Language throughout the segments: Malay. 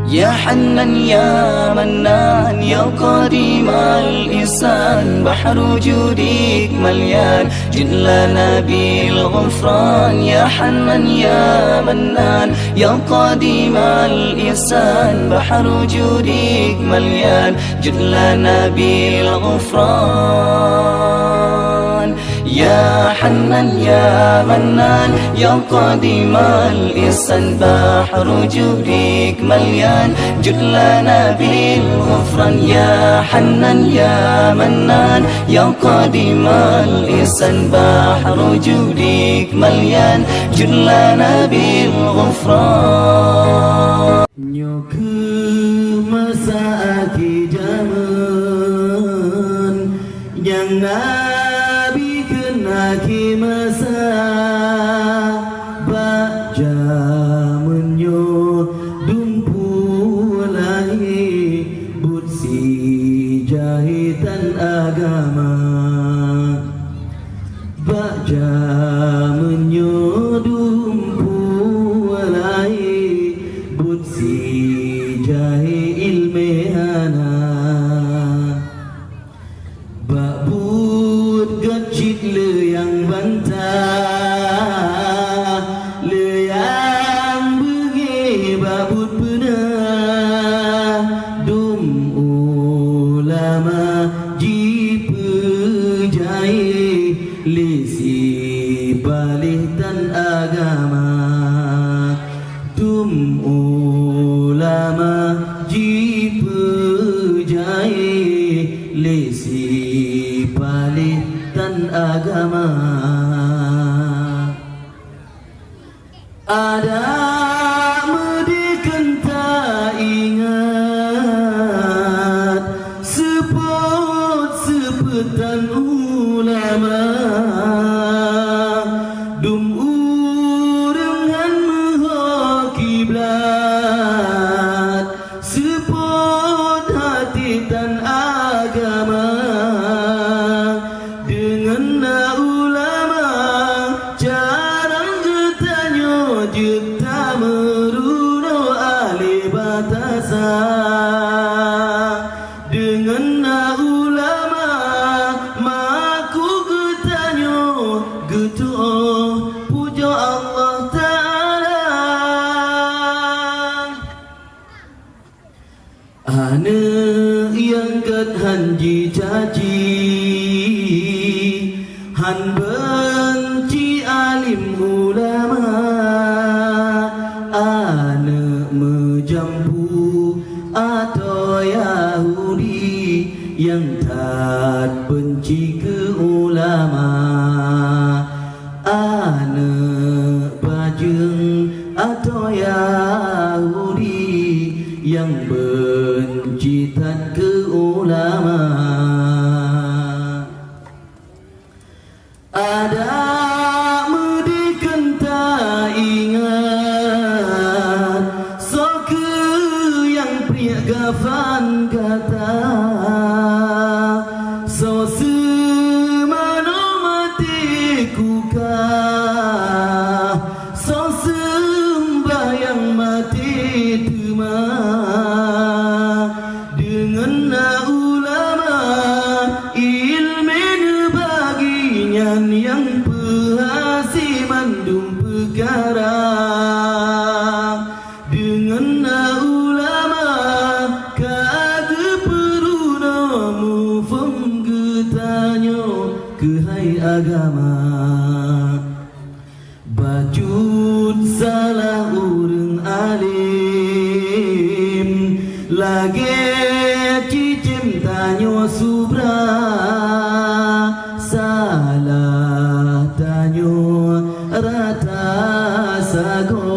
يا حنان يا منان يا قديم الإحسان بحر وجودك مليان جد لنا بالغفران يا حنان يا منان يا قديم الإحسان بحر وجودك مليان جد لنا بالغفران يا حنان يا منان يا قديم الإحسان بحر وجودك مليان جد لنا بالغفران يا حنان يا منان يا قديم الإحسان بحر وجودك مليان جد لنا بالغفران Saat zaman yang Nabi kenaki masa baca menyo dumpu lahi butsi jahitan agama baca menyo dumpu lahi butsi jahi ilmehana babut gacit le yang bantah le yang begi babut benar dum ulama jipe jai lisi balih dan agama dum ulama jipe jai lesi palitan agama ada medikan tak ingat sepetan ulama dum urengan maha kiblat sepot hati dan agama dengan ulama jarang getanyo jeta meruno ahli batasan dengan ulama maku getanyo geto puja Allah Ta'ala ane yang kat hanji caci han benci alim ulama ane mejampu atau Yahudi yang tak benci ke ulama ane bajeng atau Yahudi yang benci tak ke ulama ada medikan tak ingat soke yang pria gafan kata so semano matiku kah so sembayang mati tuma dengan ulama ilmin baginya yang pehasi mandum perkara dengan ulama kage peruna mufum getanyo kehai agama bajut salah urang alim lagi cicim tanyo subra salah tanyo rata sago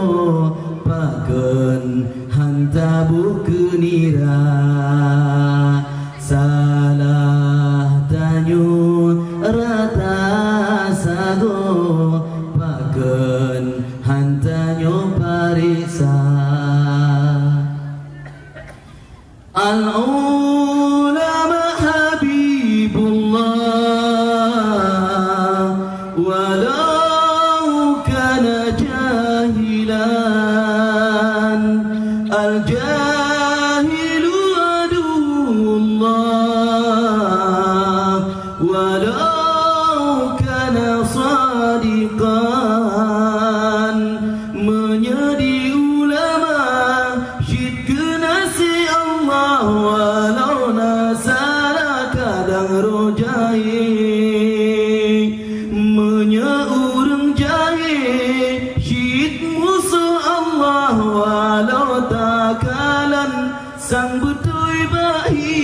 paken hanta bukenira salah tanyo rata sago paken hantanyo parisa al-ulama habibullah walau kana jahilan al الجاهل عدو الله ولو كان صادقا menjadi ulama syirk nasi Allah walau nasala kadang rojai menyeurang jahil syirk musuh Allah walau takalan sang betul bahi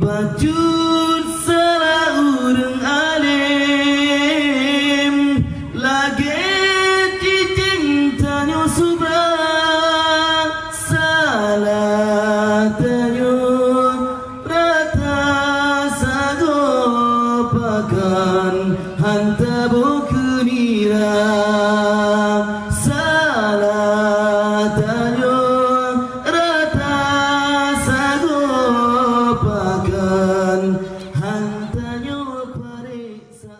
bajut salah urang alim lagi cicing tanyo subah salah tanyo rata sagopakan hanta bukunira salah tanyo rata sagopakan hantanyo pariksa.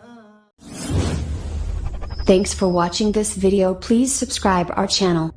Thanks for watching this video. Please subscribe our channel.